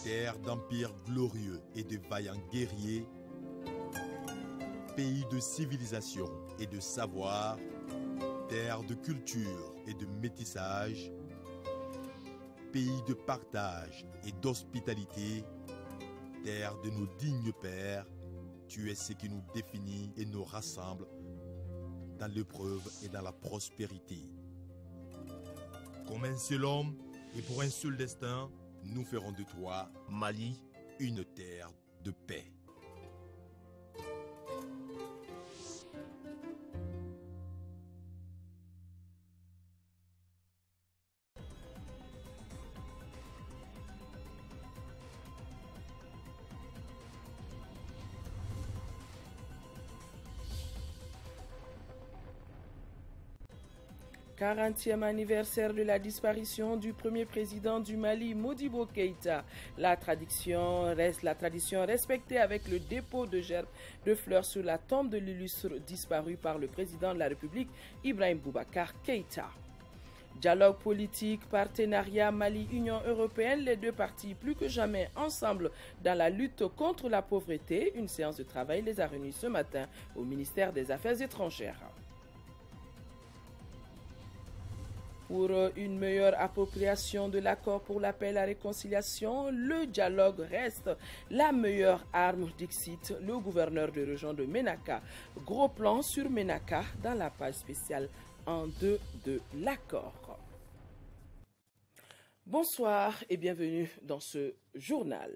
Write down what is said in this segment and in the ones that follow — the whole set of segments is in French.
Terre d'empires glorieux et de vaillants guerriers, pays de civilisation et de savoir, terre de culture et de métissage, pays de partage et d'hospitalité, terre de nos dignes pères, tu es ce qui nous définit et nous rassemble dans l'épreuve et dans la prospérité. Comme un seul homme et pour un seul destin, nous ferons de toi, Mali, une terre de paix. « 40e anniversaire de la disparition du premier président du Mali, Modibo Keïta. La tradition respectée avec le dépôt de gerbes de fleurs sur la tombe de l'illustre disparu par le président de la République, Ibrahim Boubacar Keïta. Dialogue politique, partenariat Mali-Union européenne, les deux parties plus que jamais ensemble dans la lutte contre la pauvreté. Une séance de travail les a réunis ce matin au ministère des Affaires étrangères. Pour une meilleure appropriation de l'accord pour la paix et la réconciliation, le dialogue reste la meilleure arme, dixit le gouverneur de région de Ménaka. Gros plan sur Ménaka dans la page spéciale en 2 de l'accord. Bonsoir et bienvenue dans ce journal.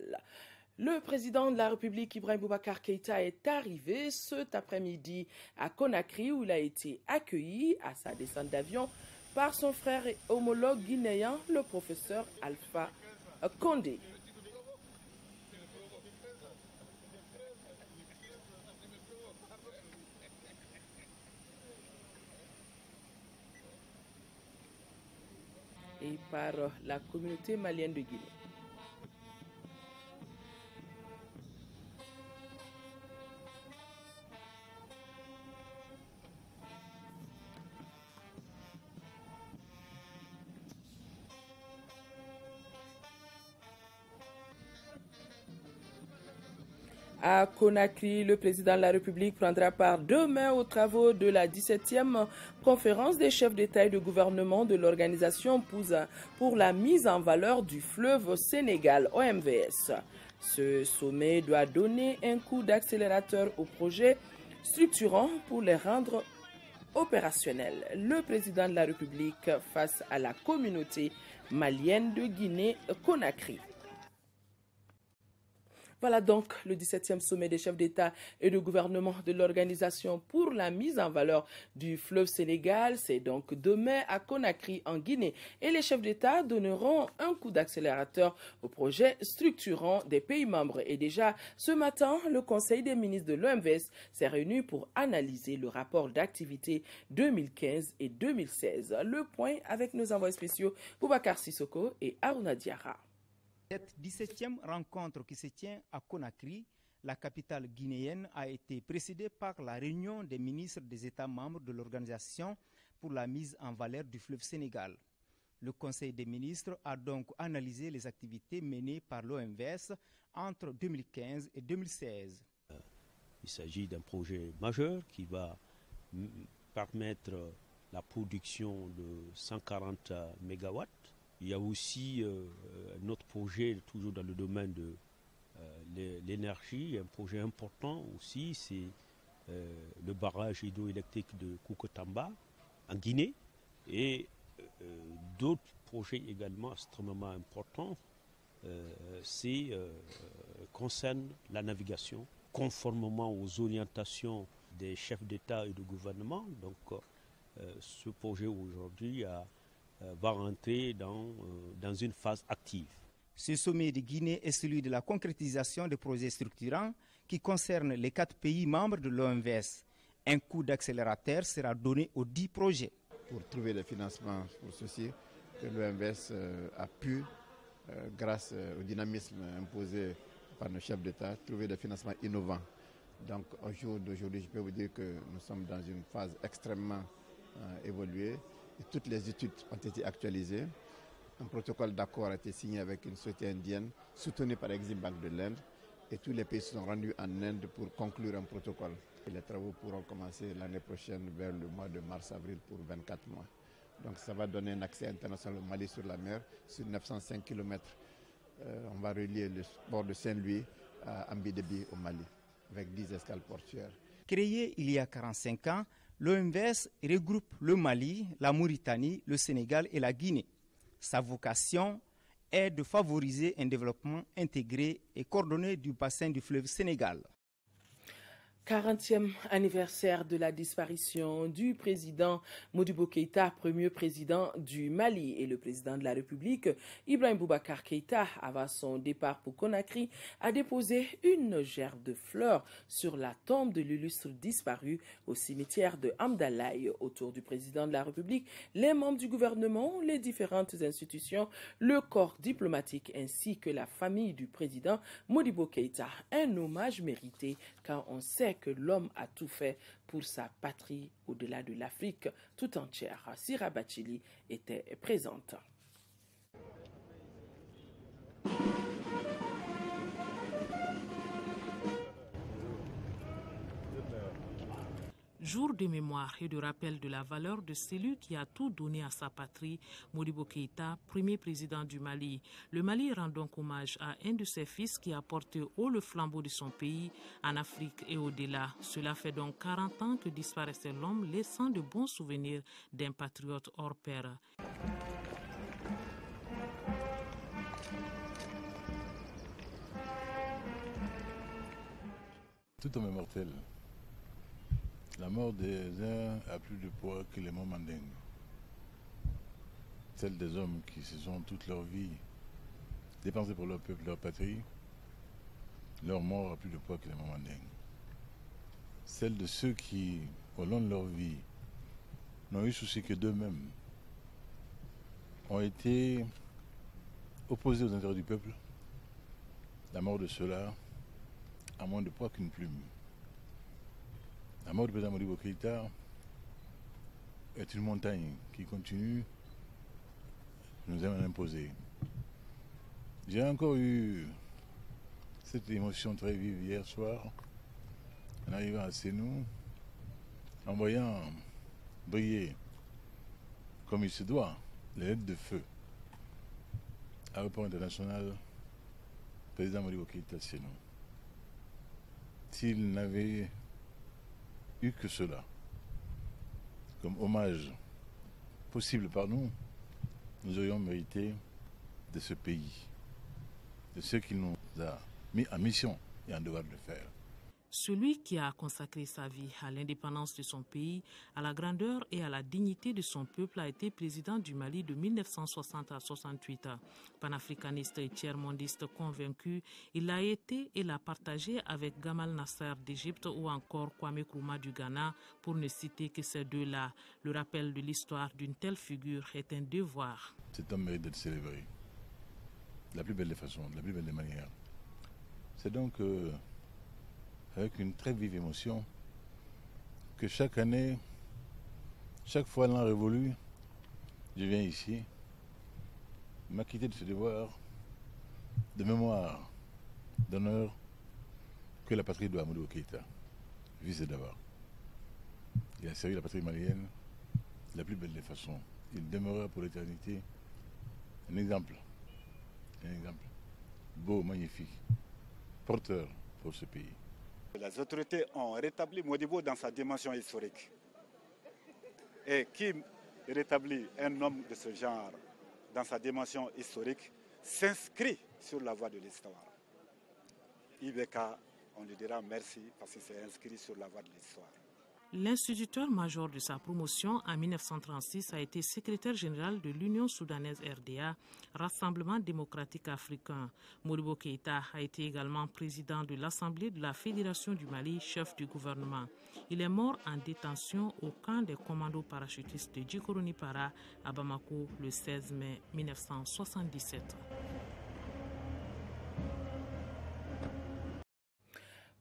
Le président de la République, Ibrahim Boubacar Keïta, est arrivé cet après-midi à Conakry où il a été accueilli à sa descente d'avion par son frère et homologue guinéen, le professeur Alpha Condé. Et par la communauté malienne de Guinée. À Conakry, le président de la République prendra part demain aux travaux de la 17e conférence des chefs d'État et de gouvernement de l'Organisation pour la mise en valeur du fleuve Sénégal, OMVS. Ce sommet doit donner un coup d'accélérateur aux projets structurants pour les rendre opérationnels. Le président de la République face à la communauté malienne de Guinée-Conakry. Voilà donc le 17e sommet des chefs d'État et de gouvernement de l'Organisation pour la mise en valeur du fleuve Sénégal. C'est donc demain à Conakry en Guinée. Et les chefs d'État donneront un coup d'accélérateur au projet structurant des pays membres. Et déjà, ce matin, le Conseil des ministres de l'OMVS s'est réuni pour analyser le rapport d'activité 2015 et 2016. Le point avec nos envoyés spéciaux Boubacar Sissoko et Aruna Diarra. Cette 17e rencontre qui se tient à Conakry, la capitale guinéenne, a été précédée par la réunion des ministres des États membres de l'Organisation pour la mise en valeur du fleuve Sénégal. Le Conseil des ministres a donc analysé les activités menées par l'OMVS entre 2015 et 2016. Il s'agit d'un projet majeur qui va permettre la production de 140 MW. Il y a aussi un autre projet, toujours dans le domaine de l'énergie, un projet important aussi, c'est le barrage hydroélectrique de Koukotamba en Guinée, et d'autres projets également extrêmement importants concernent la navigation, conformément aux orientations des chefs d'État et de gouvernement. Donc ce projet aujourd'hui va rentrer dans une phase active. Ce sommet de Guinée est celui de la concrétisation des projets structurants qui concernent les 4 pays membres de l'OMVS. Un coup d'accélérateur sera donné aux 10 projets. Pour trouver des financements pour ceci, que l'OMVS a pu, grâce au dynamisme imposé par nos chefs d'État, trouver des financements innovants. Donc au jour d'aujourd'hui, je peux vous dire que nous sommes dans une phase extrêmement évoluée. Et toutes les études ont été actualisées. Un protocole d'accord a été signé avec une société indienne soutenue par Exim Bank de l'Inde et tous les pays se sont rendus en Inde pour conclure un protocole. Et les travaux pourront commencer l'année prochaine vers le mois de mars-avril pour 24 mois. Donc ça va donner un accès international au Mali sur la mer sur 905 km. On va relier le port de Saint-Louis à Ambidebi au Mali avec 10 escales portuaires. Créé il y a 45 ans, l'OMVS regroupe le Mali, la Mauritanie, le Sénégal et la Guinée. Sa vocation est de favoriser un développement intégré et coordonné du bassin du fleuve Sénégal. 40e anniversaire de la disparition du président Modibo Keïta, premier président du Mali, et le président de la République, Ibrahim Boubacar Keïta, avant son départ pour Conakry, a déposé une gerbe de fleurs sur la tombe de l'illustre disparu au cimetière de Hamdalaye. Autour du président de la République, les membres du gouvernement, les différentes institutions, le corps diplomatique ainsi que la famille du président Modibo Keïta. Un hommage mérité quand on sait que l'homme a tout fait pour sa patrie au-delà de l'Afrique tout entière. Sira Bachili était présente. Jour de mémoire et de rappel de la valeur de celui qui a tout donné à sa patrie, Modibo Keïta, premier président du Mali. Le Mali rend donc hommage à un de ses fils qui a porté haut le flambeau de son pays en Afrique et au-delà. Cela fait donc 40 ans que disparaissait l'homme, laissant de bons souvenirs d'un patriote hors pair. Tout homme est mortel. La mort des uns a plus de poids que les morts mandingues. Celle des hommes qui se sont toute leur vie dépensés pour leur peuple, leur patrie, leur mort a plus de poids que les morts mandingues. Celle de ceux qui, au long de leur vie, n'ont eu souci que d'eux-mêmes, ont été opposés aux intérêts du peuple. La mort de ceux-là a moins de poids qu'une plume. La mort du président Modibo Keïta est une montagne qui continue de nous imposer. J'ai encore eu cette émotion très vive hier soir, en arrivant à Sénou, en voyant briller, comme il se doit, les lettres de feu à l'aéroport international, président Modibo Keïta Sénou. S'il n'avait eu que cela, comme hommage possible par nous, nous aurions mérité de ce pays, de ce qu'il nous a mis en mission et en devoir de faire. Celui qui a consacré sa vie à l'indépendance de son pays, à la grandeur et à la dignité de son peuple a été président du Mali de 1960 à 68. Panafricaniste et tiers-mondiste convaincu, il l'a été et l'a partagé avec Gamal Nasser d'Égypte ou encore Kwame Nkrumah du Ghana, pour ne citer que ces deux-là. Le rappel de l'histoire d'une telle figure est un devoir. Cet homme mérite d'être célébré de la plus belle des façons, de la plus belle des manières. C'est donc avec une très vive émotion que chaque année, chaque fois l'an révolu, je viens ici m'acquitter de ce devoir de mémoire, d'honneur que la patrie doit à Modibo Keïta, fils d'abord. Il a servi la patrie malienne de la plus belle des façons. Il demeurera pour l'éternité un exemple beau, magnifique, porteur pour ce pays. Les autorités ont rétabli Modibo dans sa dimension historique. Et qui rétablit un homme de ce genre dans sa dimension historique s'inscrit sur la voie de l'histoire. IBK, on lui dira merci parce qu'il s'est inscrit sur la voie de l'histoire. L'instituteur-major de sa promotion en 1936 a été secrétaire général de l'Union soudanaise RDA, Rassemblement démocratique africain. Modibo Keïta a été également président de l'Assemblée de la Fédération du Mali, chef du gouvernement. Il est mort en détention au camp des commandos parachutistes de Djikoroni-Para à Bamako le 16 mai 1977.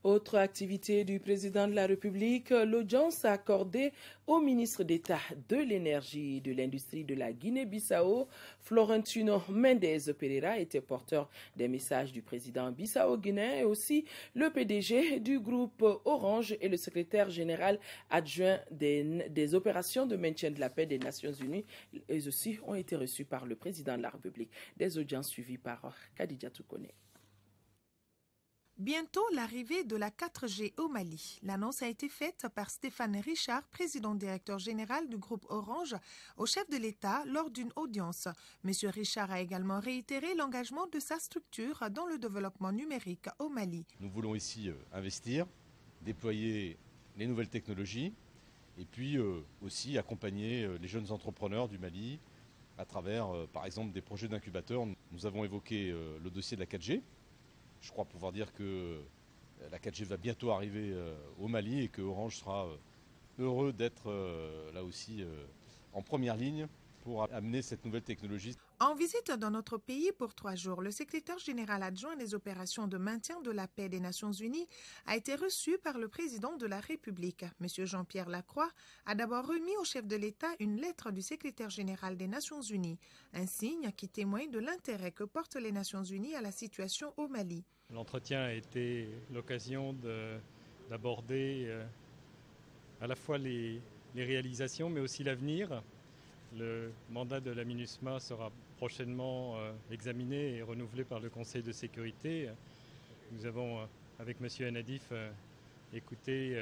Autre activité du président de la République, l'audience accordée au ministre d'État de l'Énergie et de l'Industrie de la Guinée-Bissau, Florentino Mendes Pereira, était porteur des messages du président bissau-guinéen et aussi le PDG du groupe Orange et le secrétaire général adjoint des opérations de maintien de la paix des Nations Unies. Eux aussi ont été reçus par le président de la République. Des audiences suivies par Khadija Toukone. Bientôt l'arrivée de la 4G au Mali. L'annonce a été faite par Stéphane Richard, président directeur général du groupe Orange, au chef de l'État lors d'une audience. Monsieur Richard a également réitéré l'engagement de sa structure dans le développement numérique au Mali. Nous voulons ici investir, déployer les nouvelles technologies et puis aussi accompagner les jeunes entrepreneurs du Mali à travers, par exemple, des projets d'incubateurs. Nous avons évoqué le dossier de la 4G. Je crois pouvoir dire que la 4G va bientôt arriver au Mali et que Orange sera heureux d'être là aussi en première ligne pour amener cette nouvelle technologie. En visite dans notre pays pour 3 jours, le secrétaire général adjoint des opérations de maintien de la paix des Nations Unies a été reçu par le président de la République. M. Jean-Pierre Lacroix a d'abord remis au chef de l'État une lettre du secrétaire général des Nations Unies, un signe qui témoigne de l'intérêt que portent les Nations Unies à la situation au Mali. L'entretien a été l'occasion d'aborder à la fois les réalisations mais aussi l'avenir. Le mandat de la MINUSMA sera prochainement examiné et renouvelé par le Conseil de sécurité. Nous avons, avec M. Nadif, écouté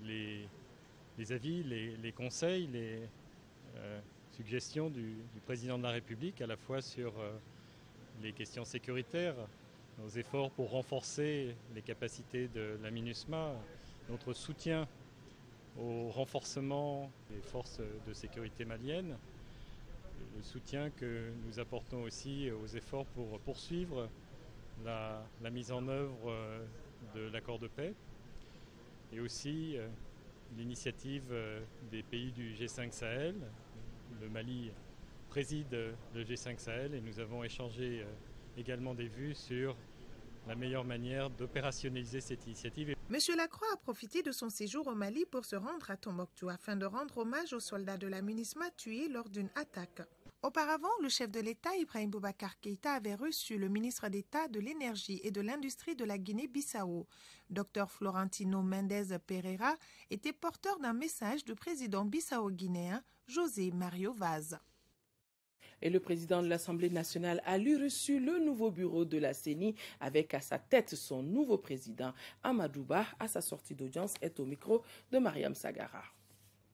les avis, les conseils, les suggestions du président de la République, à la fois sur les questions sécuritaires, nos efforts pour renforcer les capacités de la MINUSMA, notre soutien au renforcement des forces de sécurité maliennes, le soutien que nous apportons aussi aux efforts pour poursuivre la mise en œuvre de l'accord de paix et aussi l'initiative des pays du G5 Sahel. Le Mali préside le G5 Sahel et nous avons échangé également des vues sur la meilleure manière d'opérationnaliser cette initiative. M. Lacroix a profité de son séjour au Mali pour se rendre à Tombouctou afin de rendre hommage aux soldats de la MINUSMA tués lors d'une attaque. Auparavant, le chef de l'État, Ibrahim Boubacar Keïta, avait reçu le ministre d'État de l'Énergie et de l'Industrie de la Guinée-Bissau. Dr Florentino Mendes Pereira était porteur d'un message du président bissau-guinéen José Mario Vaz. Et le président de l'Assemblée nationale a lui reçu le nouveau bureau de la CENI avec à sa tête son nouveau président. Amadou Ba, à sa sortie d'audience, est au micro de Mariam Sagara.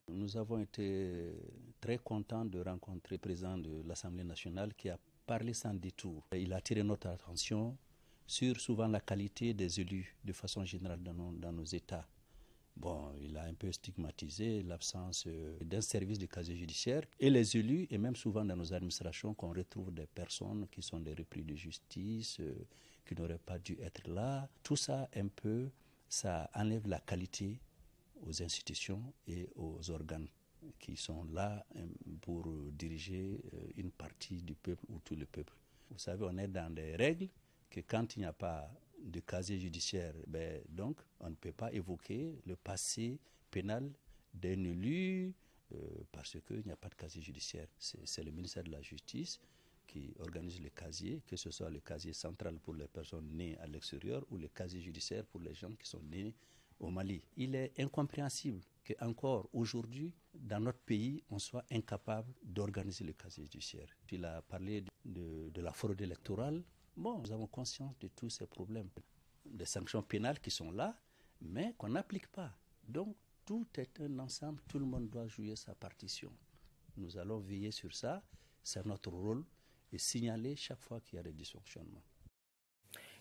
Nous avons été très contents de rencontrer le président de l'Assemblée nationale qui a parlé sans détour. Il a attiré notre attention sur souvent la qualité des élus de façon générale dans nos États. Bon, il a un peu stigmatisé l'absence d'un service de casier judiciaire et les élus, et même souvent dans nos administrations, qu'on retrouve des personnes qui sont des repris de justice, qui n'auraient pas dû être là. Tout ça, un peu, ça enlève la qualité aux institutions et aux organes qui sont là pour diriger une partie du peuple ou tout le peuple. Vous savez, on est dans des règles que quand il n'y a pas de casier judiciaire, donc on ne peut pas évoquer le passé pénal d'un élu parce qu'il n'y a pas de casier judiciaire. C'est le ministère de la Justice qui organise le casier, que ce soit le casier central pour les personnes nées à l'extérieur ou le casier judiciaire pour les gens qui sont nés au Mali. Il est incompréhensible qu'encore aujourd'hui, dans notre pays, on soit incapable d'organiser le casier judiciaire. Il a parlé de la fraude électorale. Bon, nous avons conscience de tous ces problèmes, des sanctions pénales qui sont là, mais qu'on n'applique pas. Donc, tout est un ensemble, tout le monde doit jouer sa partition. Nous allons veiller sur ça, c'est notre rôle, et signaler chaque fois qu'il y a des dysfonctionnements.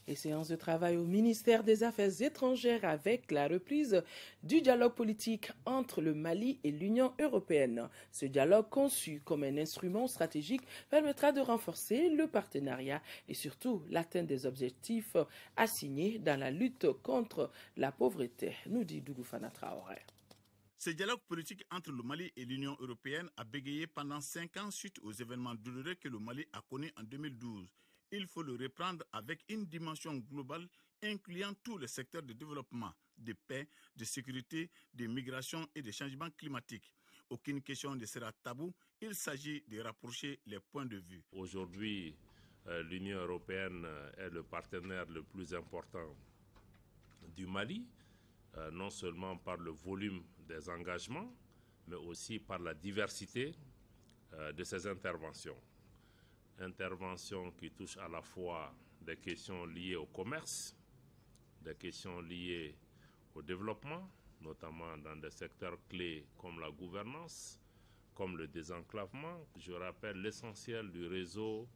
Et séance de travail au ministère des Affaires étrangères avec la reprise du dialogue politique entre le Mali et l'Union européenne. Ce dialogue, conçu comme un instrument stratégique, permettra de renforcer le partenariat et surtout l'atteinte des objectifs assignés dans la lutte contre la pauvreté, nous dit Dougou Fana Traoré. Ce dialogue politique entre le Mali et l'Union européenne a bégayé pendant 5 ans suite aux événements douloureux que le Mali a connus en 2012. il faut le reprendre avec une dimension globale incluant tous les secteurs de développement, de paix, de sécurité, de migration et de changement climatique. Aucune question ne sera taboue, il s'agit de rapprocher les points de vue. Aujourd'hui, l'Union européenne est le partenaire le plus important du Mali, non seulement par le volume des engagements, mais aussi par la diversité de ses interventions. Interventions qui touchent à la fois des questions liées au commerce, des questions liées au développement, notamment dans des secteurs clés comme la gouvernance, comme le désenclavement. Je rappelle, l'essentiel du réseau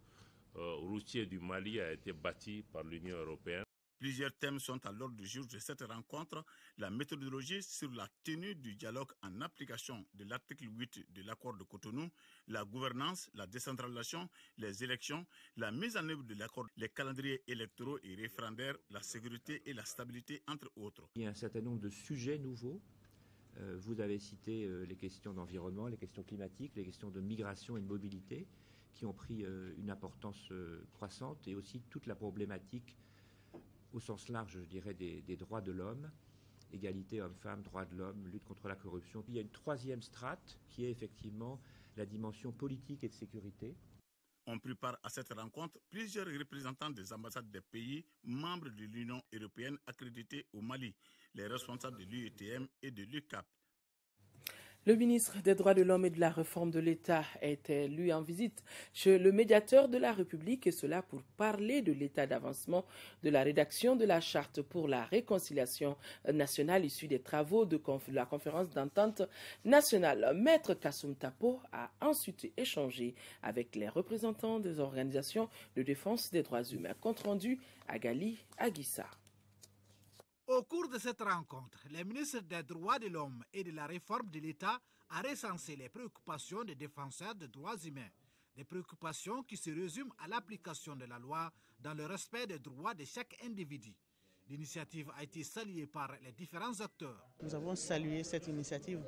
routier du Mali a été bâti par l'Union européenne. Plusieurs thèmes sont à l'ordre du jour de cette rencontre. La méthodologie sur la tenue du dialogue en application de l'article 8 de l'accord de Cotonou, la gouvernance, la décentralisation, les élections, la mise en œuvre de l'accord, les calendriers électoraux et référendaires, la sécurité et la stabilité, entre autres. Il y a un certain nombre de sujets nouveaux. Vous avez cité les questions d'environnement, les questions climatiques, les questions de migration et de mobilité qui ont pris une importance croissante, et aussi toute la problématique au sens large, je dirais, des droits de l'homme, égalité hommes-femmes, droits de l'homme, lutte contre la corruption. Il y a une troisième strate qui est effectivement la dimension politique et de sécurité. On prit part à cette rencontre plusieurs représentants des ambassades des pays membres de l'Union européenne accrédités au Mali, les responsables de l'UETM et de l'UCAP. Le ministre des Droits de l'Homme et de la Réforme de l'État était, lui, en visite chez le médiateur de la République, et cela pour parler de l'état d'avancement de la rédaction de la charte pour la réconciliation nationale issue des travaux de la conférence d'entente nationale. Maître Kassoum Tapo a ensuite échangé avec les représentants des organisations de défense des droits humains. Compte rendu à Gali Aguissa. Au cours de cette rencontre, le ministre des Droits de l'Homme et de la Réforme de l'État a recensé les préoccupations des défenseurs des droits humains. Des préoccupations qui se résument à l'application de la loi dans le respect des droits de chaque individu. L'initiative a été saluée par les différents acteurs. Nous avons salué cette initiative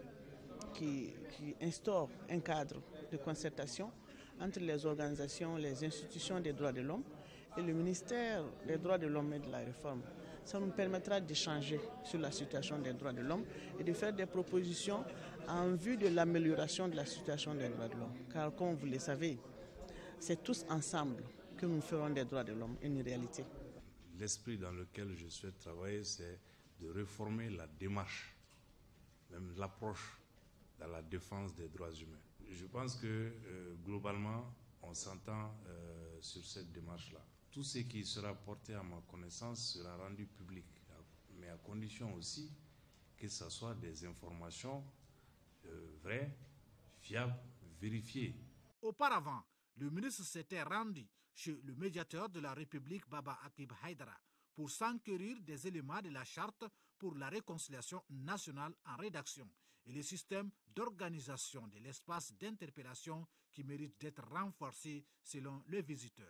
qui instaure un cadre de concertation entre les organisations, les institutions des droits de l'homme et le ministère des Droits de l'Homme et de la Réforme. Ça nous permettra d'échanger sur la situation des droits de l'homme et de faire des propositions en vue de l'amélioration de la situation des droits de l'homme. Car comme vous le savez, c'est tous ensemble que nous ferons des droits de l'homme une réalité. L'esprit dans lequel je souhaite travailler, c'est de réformer la démarche, même l'approche dans la défense des droits humains. Je pense que globalement, on s'entend sur cette démarche-là. Tout ce qui sera porté à ma connaissance sera rendu public, mais à condition aussi que ce soit des informations vraies, fiables, vérifiées. Auparavant, le ministre s'était rendu chez le médiateur de la République, Baba Akib Haïdara, pour s'enquérir des éléments de la charte pour la réconciliation nationale en rédaction et le système d'organisation de l'espace d'interpellation qui mérite d'être renforcé selon le visiteur.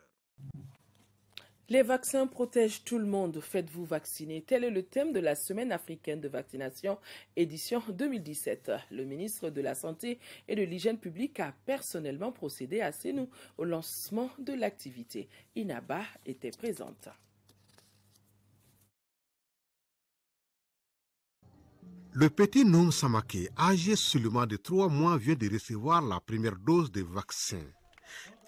Les vaccins protègent tout le monde, faites-vous vacciner. Tel est le thème de la Semaine africaine de vaccination, édition 2017. Le ministre de la Santé et de l'Hygiène publique a personnellement procédé à Sénou au lancement de l'activité. Inaba était présente. Le petit Noum Samake, âgé seulement de 3 mois, vient de recevoir la première dose de vaccin.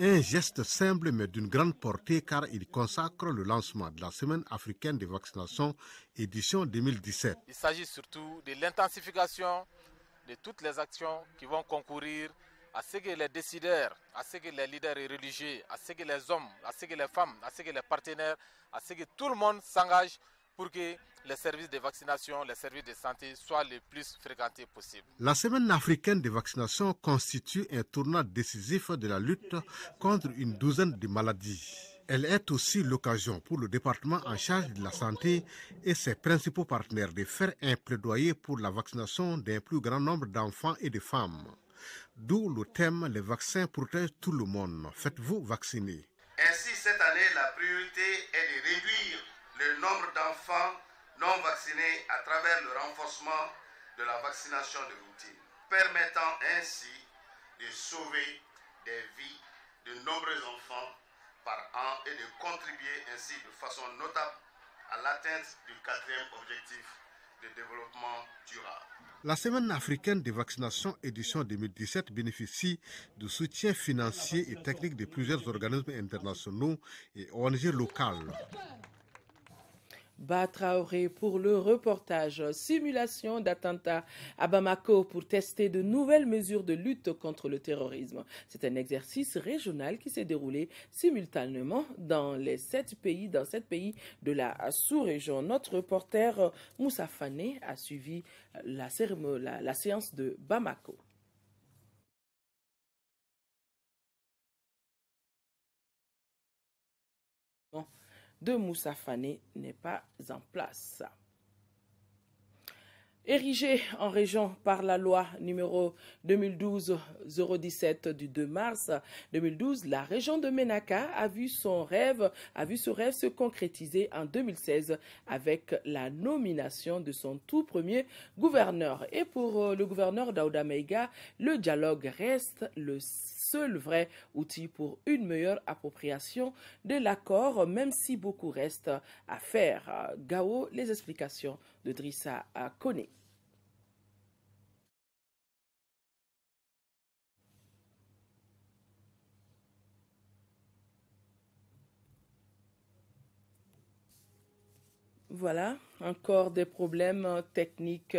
Un geste simple mais d'une grande portée car il consacre le lancement de la Semaine africaine de vaccination édition 2017. Il s'agit surtout de l'intensification de toutes les actions qui vont concourir à ce que les décideurs, à ce que les leaders religieux, à ce que les hommes, à ce que les femmes, à ce que les partenaires, à ce que tout le monde s'engage pour que les services de vaccination, les services de santé soient les plus fréquentés possible. La Semaine africaine de vaccination constitue un tournant décisif de la lutte contre une douzaine de maladies. Elle est aussi l'occasion pour le département en charge de la santé et ses principaux partenaires de faire un plaidoyer pour la vaccination d'un plus grand nombre d'enfants et de femmes. D'où le thème « Les vaccins protègent tout le monde. Faites-vous vacciner ». Ainsi, cette année, la priorité est de réduire le nombre d'enfants non vaccinés à travers le renforcement de la vaccination de routine, permettant ainsi de sauver des vies de nombreux enfants par an et de contribuer ainsi de façon notable à l'atteinte du 4e objectif de développement durable. La Semaine africaine de vaccination édition 2017 bénéficie du soutien financier et technique de plusieurs organismes internationaux et ONG locales. Traoré pour le reportage. Simulation d'attentat à Bamako pour tester de nouvelles mesures de lutte contre le terrorisme. C'est un exercice régional qui s'est déroulé simultanément dans les 7 pays de la sous-région. Notre reporter Moussa Fane a suivi la séance de Bamako. De Moussa Fane n'est pas en place. Érigée en région par la loi numéro 2012-017 du 2 mars 2012, la région de Ménaka a vu ce rêve se concrétiser en 2016 avec la nomination de son tout premier gouverneur. Et pour le gouverneur Daouda Meiga, le dialogue reste le seul vrai outil pour une meilleure appropriation de l'accord, même si beaucoup reste à faire. Gao, les explications de Drissa Kone. Voilà, encore des problèmes techniques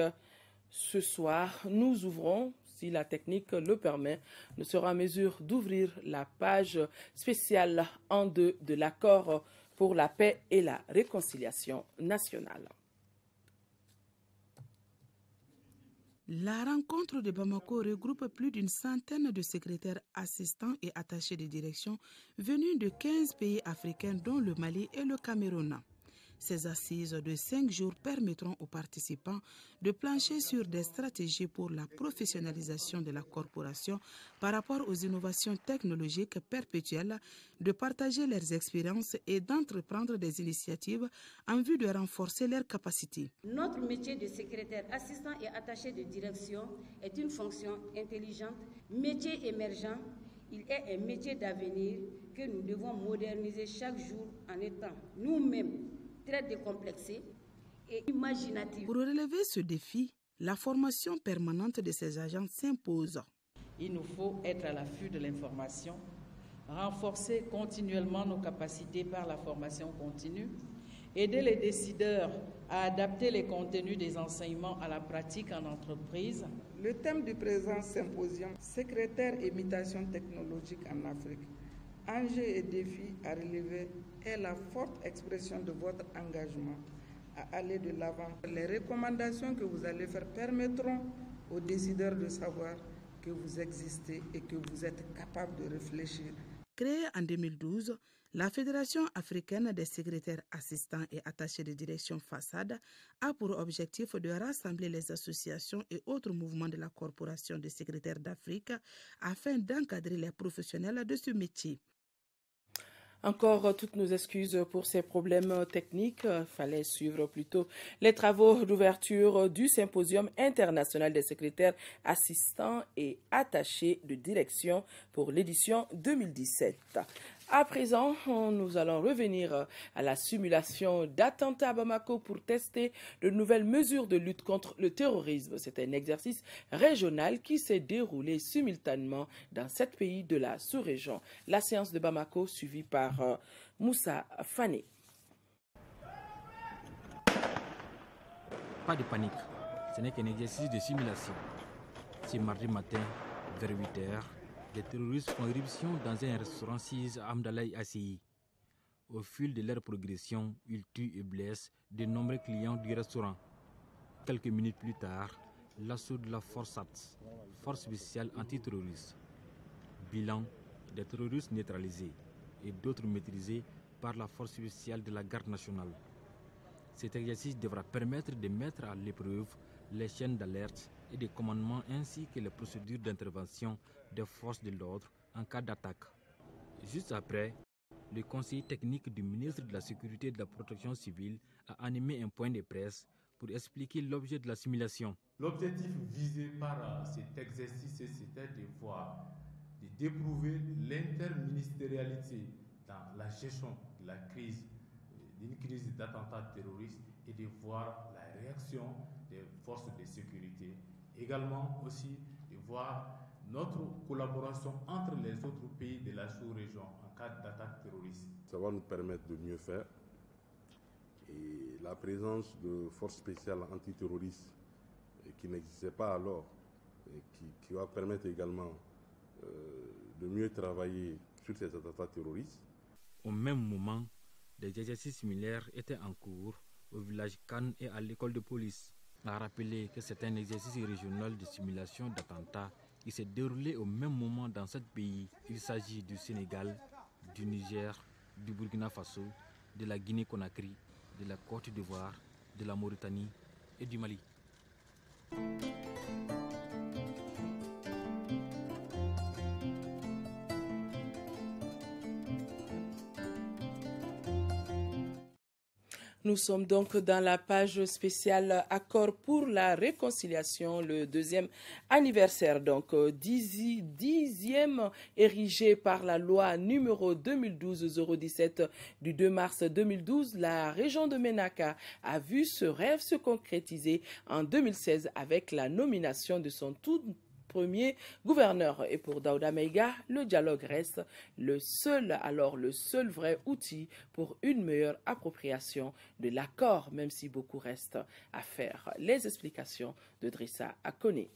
ce soir. Nous ouvrons, si la technique le permet, nous serons en mesure d'ouvrir la page spéciale en 2 de l'accord pour la paix et la réconciliation nationale. La rencontre de Bamako regroupe plus d'une centaine de secrétaires assistants et attachés de direction venus de 15 pays africains dont le Mali et le Cameroun. Ces assises de 5 jours permettront aux participants de plancher sur des stratégies pour la professionnalisation de la corporation par rapport aux innovations technologiques perpétuelles, de partager leurs expériences et d'entreprendre des initiatives en vue de renforcer leurs capacités. Notre métier de secrétaire assistant et attaché de direction est une fonction intelligente, métier émergent. Il est un métier d'avenir que nous devons moderniser chaque jour en étant nous-mêmes très décomplexé et imaginatif. Pour relever ce défi, la formation permanente de ces agents s'impose. Il nous faut être à l'affût de l'information, renforcer continuellement nos capacités par la formation continue, aider les décideurs à adapter les contenus des enseignements à la pratique en entreprise. Le thème du présent symposium, secrétaire et mutation technologique en Afrique, enjeux et défis à relever, est la forte expression de votre engagement à aller de l'avant. Les recommandations que vous allez faire permettront aux décideurs de savoir que vous existez et que vous êtes capable de réfléchir. Créée en 2012, la Fédération africaine des secrétaires assistants et attachés de direction FASAD a pour objectif de rassembler les associations et autres mouvements de la Corporation des secrétaires d'Afrique afin d'encadrer les professionnels de ce métier. Encore toutes nos excuses pour ces problèmes techniques. Il fallait suivre plutôt les travaux d'ouverture du symposium international des secrétaires assistants et attachés de direction pour l'édition 2017. À présent, nous allons revenir à la simulation d'attentats à Bamako pour tester de nouvelles mesures de lutte contre le terrorisme. C'est un exercice régional qui s'est déroulé simultanément dans 7 pays de la sous-région. La séance de Bamako suivie par Moussa Fane. Pas de panique, ce n'est qu'un exercice de simulation. C'est mardi matin, vers 8h. Les terroristes font éruption dans un restaurant 6 à Amdalaï Assi. Au fil de leur progression, ils tuent et blessent de nombreux clients du restaurant. Quelques minutes plus tard, l'assaut de la FORSAT, Force spéciale antiterroriste. Bilan, des terroristes neutralisés et d'autres maîtrisés par la force spéciale de la garde nationale. Cet exercice devra permettre de mettre à l'épreuve les chaînes d'alerte et de commandement ainsi que les procédures d'intervention des forces de l'ordre en cas d'attaque. Juste après, le conseiller technique du ministre de la Sécurité et de la Protection civile a animé un point de presse pour expliquer l'objet de la simulation. L'objectif visé par cet exercice, c'était de d'éprouver l'interministérialité dans la gestion de la crise, d'une crise d'attentats terroristes et de voir la réaction des forces de sécurité. Également aussi de voir notre collaboration entre les autres pays de la sous-région en cas d'attaque terroriste. Ça va nous permettre de mieux faire. Et la présence de forces spéciales antiterroristes qui n'existaient pas alors, et qui va permettre également de mieux travailler sur ces attentats terroristes. Au même moment, des exercices similaires étaient en cours au village Khan et à l'école de police. On a rappelé que c'est un exercice régional de simulation d'attentats qui s'est déroulé au même moment dans 7 pays. Il s'agit du Sénégal, du Niger, du Burkina Faso, de la Guinée-Conakry, de la Côte d'Ivoire, de la Mauritanie et du Mali. Nous sommes donc dans la page spéciale Accord pour la réconciliation, le 2e anniversaire, donc 10e érigé par la loi numéro 2012-017 du 2 mars 2012. La région de Ménaka a vu ce rêve se concrétiser en 2016 avec la nomination de son tout premier gouverneur. Et pour Daouda Maïga, le dialogue reste le seul vrai outil pour une meilleure appropriation de l'accord, même si beaucoup reste à faire. Les explications de Drissa Akone.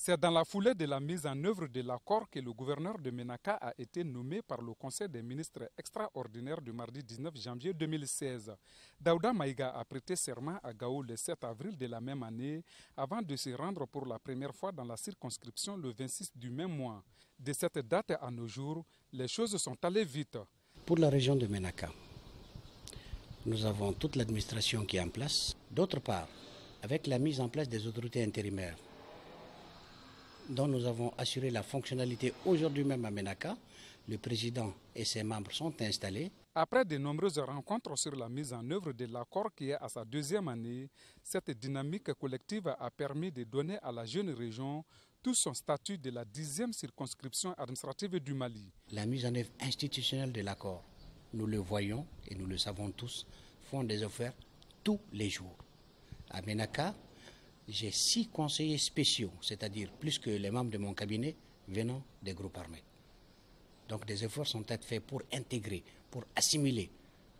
C'est dans la foulée de la mise en œuvre de l'accord que le gouverneur de Ménaka a été nommé par le Conseil des ministres extraordinaire du mardi 19 janvier 2016. Daouda Maïga a prêté serment à Gao le 7 avril de la même année avant de se rendre pour la première fois dans la circonscription le 26 du même mois. De cette date à nos jours, les choses sont allées vite. Pour la région de Ménaka, nous avons toute l'administration qui est en place. D'autre part, avec la mise en place des autorités intérimaires, dont nous avons assuré la fonctionnalité aujourd'hui même à Ménaka, le président et ses membres sont installés. Après de nombreuses rencontres sur la mise en œuvre de l'accord qui est à sa 2e année, cette dynamique collective a permis de donner à la jeune région tout son statut de la 10e circonscription administrative du Mali. La mise en œuvre institutionnelle de l'accord, nous le voyons et nous le savons tous, font des affaires tous les jours. À Ménaka, j'ai 6 conseillers spéciaux, c'est-à-dire plus que les membres de mon cabinet venant des groupes armés. Donc des efforts sont faits pour intégrer, pour assimiler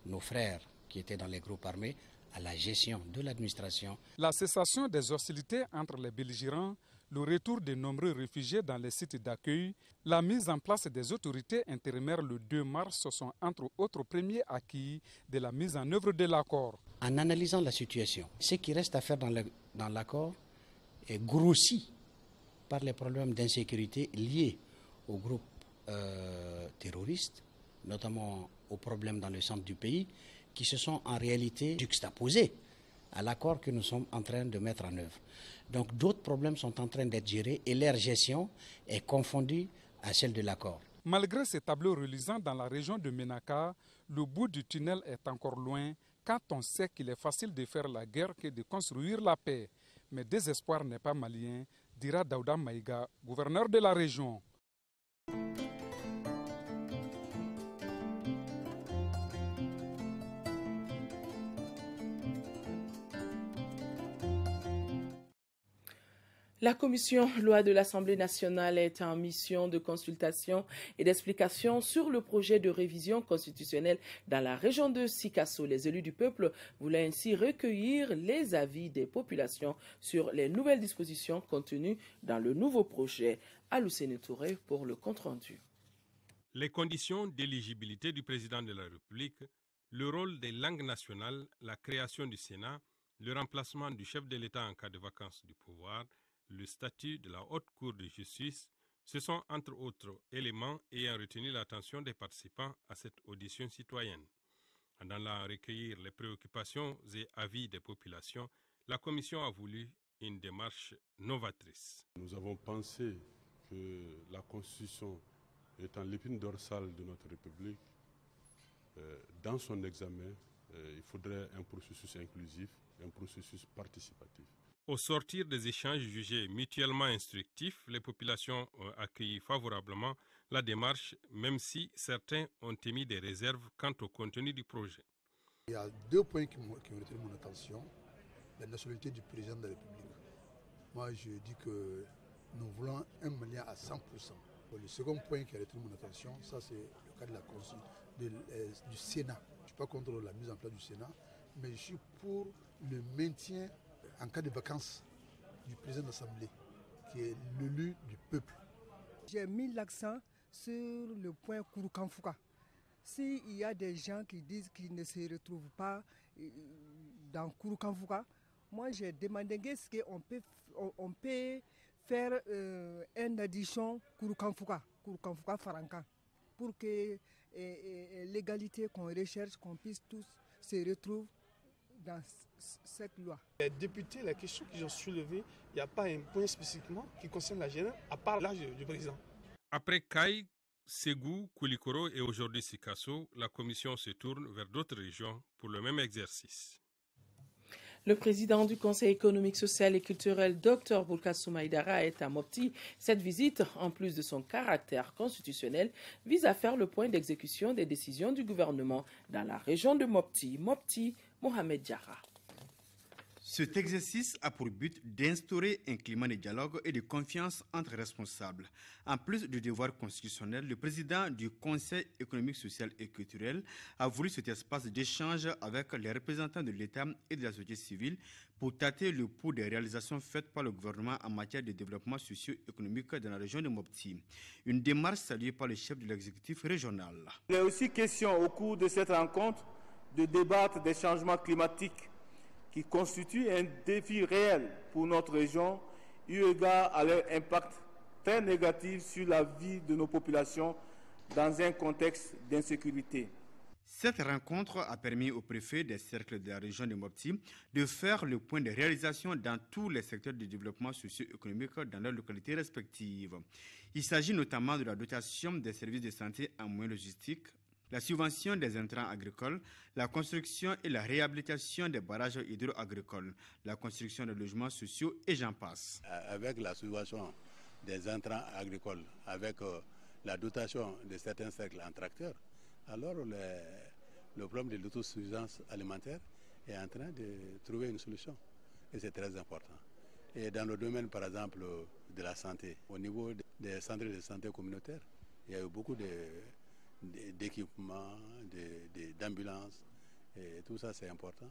nos frères qui étaient dans les groupes armés à la gestion de l'administration. La cessation des hostilités entre les belligérants, le retour de nombreux réfugiés dans les sites d'accueil, la mise en place des autorités intérimaires le 2 mars sont entre autres premiers acquis de la mise en œuvre de l'accord. En analysant la situation, ce qui reste à faire dans l'accord est grossi par les problèmes d'insécurité liés aux groupes terroristes, notamment aux problèmes dans le centre du pays, qui se sont en réalité juxtaposés à l'accord que nous sommes en train de mettre en œuvre. Donc d'autres problèmes sont en train d'être gérés et leur gestion est confondue à celle de l'accord. Malgré ces tableaux reluisants dans la région de Ménaka, le bout du tunnel est encore loin quand on sait qu'il est facile de faire la guerre que de construire la paix. Mais désespoir n'est pas malien, dira Daouda Maïga, gouverneur de la région. La commission loi de l'Assemblée nationale est en mission de consultation et d'explication sur le projet de révision constitutionnelle dans la région de Sikasso. Les élus du peuple voulaient ainsi recueillir les avis des populations sur les nouvelles dispositions contenues dans le nouveau projet. Aloussene Touré pour le compte-rendu. Les conditions d'éligibilité du président de la République, le rôle des langues nationales, la création du Sénat, le remplacement du chef de l'État en cas de vacance du pouvoir, le statut de la Haute Cour de justice, ce sont entre autres éléments ayant retenu l'attention des participants à cette audition citoyenne. En allant recueillir les préoccupations et avis des populations, la Commission a voulu une démarche novatrice. Nous avons pensé que la Constitution étant l'épine dorsale de notre République, dans son examen, il faudrait un processus inclusif, un processus participatif. Au sortir des échanges jugés mutuellement instructifs, les populations ont accueilli favorablement la démarche, même si certains ont émis des réserves quant au contenu du projet. Il y a 2 points qui ont retenu mon attention. La nationalité du président de la République. Moi, je dis que nous voulons un Malien à 100%. Le second point qui a retenu mon attention, ça c'est le cas de la du Sénat. Je ne suis pas contre la mise en place du Sénat, mais je suis pour le maintien en cas de vacances du président de l'Assemblée, qui est l'élu du peuple. J'ai mis l'accent sur le point Kouroukanfouka. S'il y a des gens qui disent qu'ils ne se retrouvent pas dans Kouroukanfouka, moi j'ai demandé est-ce qu'on peut faire une addition Kouroukanfouka Faranka, pour que l'égalité qu'on recherche, qu'on puisse tous se retrouver dans cette loi. Les députés, la question qu'ils ont soulevée, il n'y a pas un point spécifiquement qui concerne la jeunesse, à part l'âge du président. Après Kaï, Ségou, Koulikoro et aujourd'hui Sikasso, la commission se tourne vers d'autres régions pour le même exercice. Le président du Conseil économique, social et culturel, Dr Bourkassou Maïdara, est à Mopti. Cette visite, en plus de son caractère constitutionnel, vise à faire le point d'exécution des décisions du gouvernement dans la région de Mopti. Mopti, Mohamed Diarra. Cet exercice a pour but d'instaurer un climat de dialogue et de confiance entre responsables. En plus du devoir constitutionnel, le président du Conseil économique, social et culturel a voulu cet espace d'échange avec les représentants de l'État et de la société civile pour tâter le pouls des réalisations faites par le gouvernement en matière de développement socio-économique dans la région de Mopti. Une démarche saluée par le chef de l'exécutif régional. Il est aussi question au cours de cette rencontre de débattre des changements climatiques qui constituent un défi réel pour notre région, eu égard à leur impact très négatif sur la vie de nos populations dans un contexte d'insécurité. Cette rencontre a permis au préfet des cercles de la région de Mopti de faire le point de réalisation dans tous les secteurs de développement socio-économique dans leurs localités respectives. Il s'agit notamment de la dotation des services de santé en moyens logistiques, la subvention des intrants agricoles, la construction et la réhabilitation des barrages hydro-agricoles, la construction de logements sociaux et j'en passe. Avec la subvention des intrants agricoles, avec la dotation de certains cercles en tracteurs, alors le problème de l'autosuffisance alimentaire est en train de trouver une solution. Et c'est très important. Et dans le domaine, par exemple, de la santé, au niveau des centres de santé communautaires, il y a eu beaucoup d'équipements, d'ambulances, et tout ça c'est important.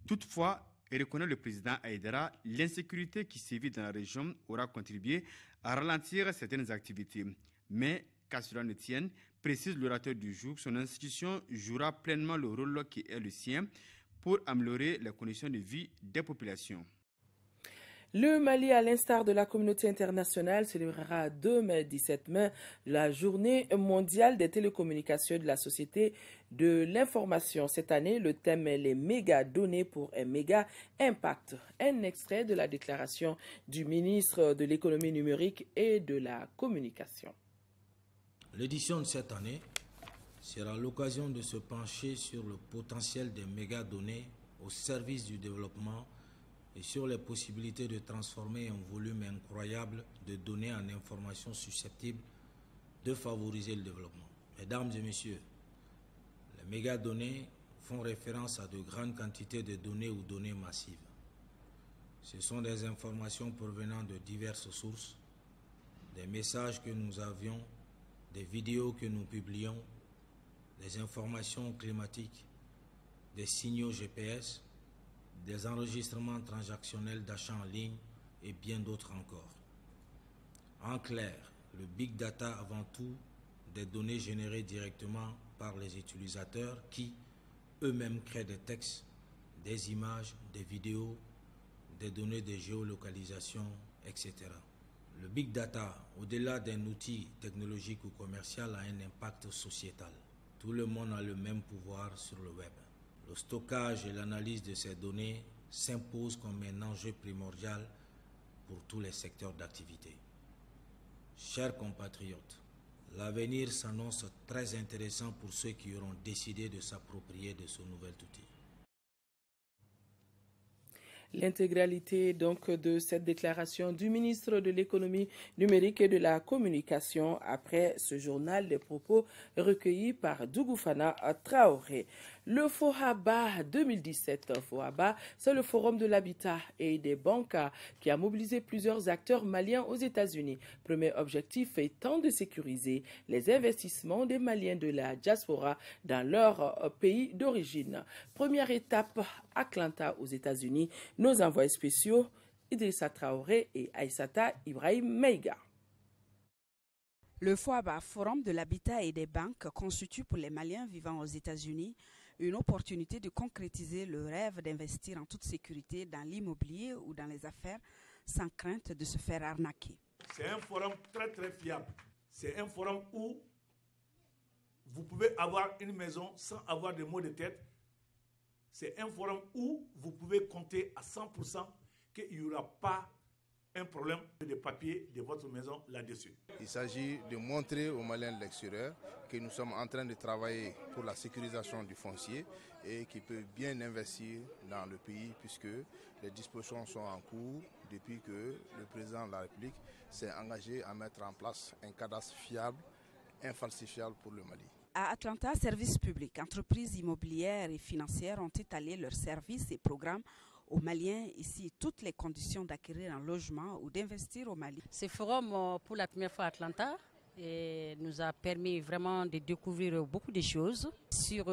Toutefois, et reconnaît le président Aïdara, l'insécurité qui sévit dans la région aura contribué à ralentir certaines activités. Mais, qu'à cela ne tienne, précise l'orateur du jour, son institution jouera pleinement le rôle qui est le sien pour améliorer les conditions de vie des populations. Le Mali, à l'instar de la communauté internationale, célébrera demain 17 mai la journée mondiale des télécommunications et de la société de l'information. Cette année, le thème est les méga données pour un méga impact. Un extrait de la déclaration du ministre de l'économie numérique et de la communication. L'édition de cette année sera l'occasion de se pencher sur le potentiel des méga données au service du développement et sur les possibilités de transformer un volume incroyable de données en informations susceptibles de favoriser le développement. Mesdames et messieurs, les mégadonnées font référence à de grandes quantités de données ou données massives. Ce sont des informations provenant de diverses sources, des messages que nous avions, des vidéos que nous publions, des informations climatiques, des signaux GPS, des enregistrements transactionnels d'achat en ligne et bien d'autres encore. En clair, le big data avant tout des données générées directement par les utilisateurs qui eux-mêmes créent des textes, des images, des vidéos, des données de géolocalisation, etc. Le big data, au-delà d'un outil technologique ou commercial, a un impact sociétal. Tout le monde a le même pouvoir sur le web. Le stockage et l'analyse de ces données s'imposent comme un enjeu primordial pour tous les secteurs d'activité. Chers compatriotes, l'avenir s'annonce très intéressant pour ceux qui auront décidé de s'approprier de ce nouvel outil. L'intégralité donc de cette déclaration du ministre de l'économie numérique et de la communication après ce journal, des propos recueillis par Dougoufana Traoré. Le FOHABA 2017, FOHABA, c'est le Forum de l'habitat et des banques qui a mobilisé plusieurs acteurs maliens aux États-Unis. Premier objectif étant de sécuriser les investissements des Maliens de la diaspora dans leur pays d'origine. Première étape, Atlanta aux États-Unis. Nos envoyés spéciaux, Idrissa Traoré et Aïssata Ibrahim Meiga. Le FOHABA, Forum de l'habitat et des banques, constitue pour les Maliens vivant aux États-Unis une opportunité de concrétiser le rêve d'investir en toute sécurité dans l'immobilier ou dans les affaires sans crainte de se faire arnaquer. C'est un forum très très fiable. C'est un forum où vous pouvez avoir une maison sans avoir de maux de tête. C'est un forum où vous pouvez compter à 100% qu'il n'y aura pas un problème de papier de votre maison là-dessus. Il s'agit de montrer aux Maliens de l'extérieur que nous sommes en train de travailler pour la sécurisation du foncier et qu'ils peuvent bien investir dans le pays puisque les dispositions sont en cours depuis que le président de la République s'est engagé à mettre en place un cadastre fiable, infalsifiable pour le Mali. À Atlanta, services publics, entreprises immobilières et financières ont étalé leurs services et programmes aux Maliens ici toutes les conditions d'acquérir un logement ou d'investir au Mali. Ce forum pour la première fois à Atlanta nous a permis vraiment de découvrir beaucoup de choses sur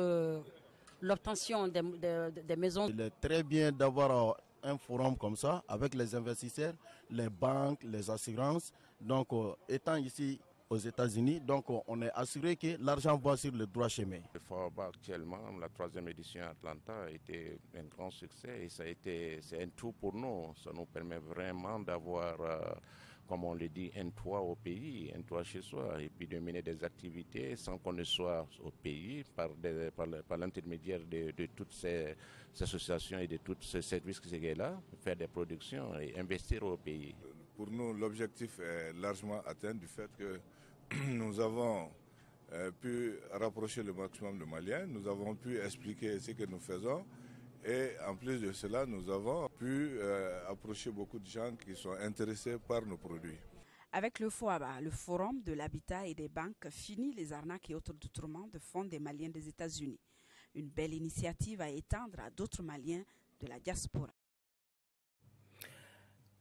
l'obtention des maisons. Il est très bien d'avoir un forum comme ça avec les investisseurs, les banques, les assurances. Donc étant ici aux États-Unis, donc on est assuré que l'argent va sur le droit chemin. Le FOHABA actuellement, la 3e édition à Atlanta a été un grand succès et c'est un tout pour nous. Ça nous permet vraiment d'avoir, comme on le dit, un toit au pays, un toit chez soi, et puis de mener des activités sans qu'on ne soit au pays par l'intermédiaire de toutes ces associations et de tous ces services qui sont là, faire des productions et investir au pays. Pour nous, l'objectif est largement atteint du fait que nous avons pu rapprocher le maximum de Maliens, nous avons pu expliquer ce que nous faisons et en plus de cela, nous avons pu approcher beaucoup de gens qui sont intéressés par nos produits. Avec le FOHABA, le Forum de l'habitat et des banques, finit les arnaques et autres détournements de fonds des Maliens des États-Unis. Une belle initiative à étendre à d'autres Maliens de la diaspora.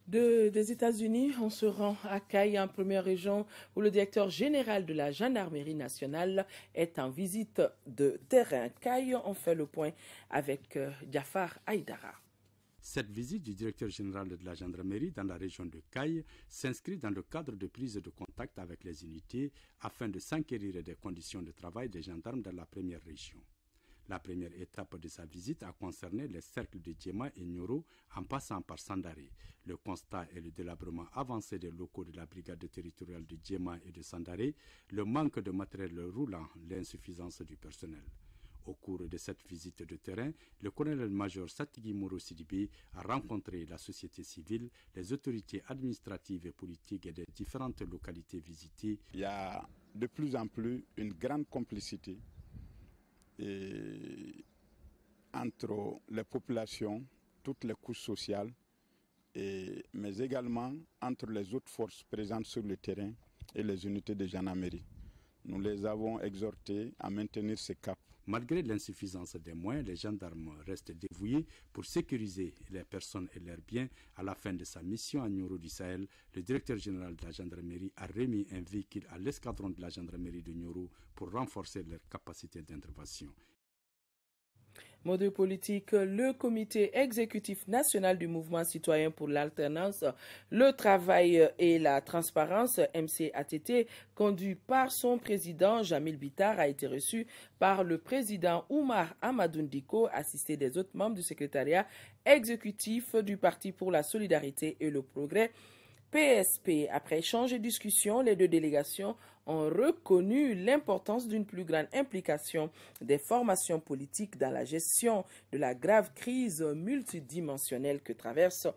Des États-Unis, on se rend à Caille, en première région, où le directeur général de la gendarmerie nationale est en visite de terrain. Caille, on fait le point avec Jafar Haïdara. Cette visite du directeur général de la gendarmerie dans la région de Caille s'inscrit dans le cadre de prise de contact avec les unités afin de s'enquérir des conditions de travail des gendarmes dans la première région. La première étape de sa visite a concerné les cercles de Djema et Nyoro en passant par Sandaré. Le constat est le délabrement avancé des locaux de la brigade territoriale de Djema et de Sandaré, le manque de matériel roulant, l'insuffisance du personnel. Au cours de cette visite de terrain, le colonel-major Satigi Moro Sidibé a rencontré la société civile, les autorités administratives et politiques des différentes localités visitées. Il y a de plus en plus une grande complicité entre les populations, toutes les couches sociales, mais également entre les autres forces présentes sur le terrain et les unités de gendarmerie. Nous les avons exhortés à maintenir ce cap. Malgré l'insuffisance des moyens, les gendarmes restent dévoués pour sécuriser les personnes et leurs biens. À la fin de sa mission à Nyoro du Sahel, le directeur général de la gendarmerie a remis un véhicule à l'escadron de la gendarmerie de Nyoro pour renforcer leur capacité d'intervention. Mot de politique, le comité exécutif national du mouvement citoyen pour l'alternance, le travail et la transparence, MCATT, conduit par son président Jamil Bitar, a été reçu par le président Oumar Amadou Ndiko, assisté des autres membres du secrétariat exécutif du Parti pour la solidarité et le progrès, PSP. Après échange et discussion, les deux délégations ont reconnu l'importance d'une plus grande implication des formations politiques dans la gestion de la grave crise multidimensionnelle que traverse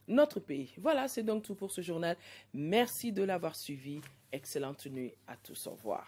notre pays. Voilà, c'est donc tout pour ce journal. Merci de l'avoir suivi. Excellente nuit à tous. Au revoir.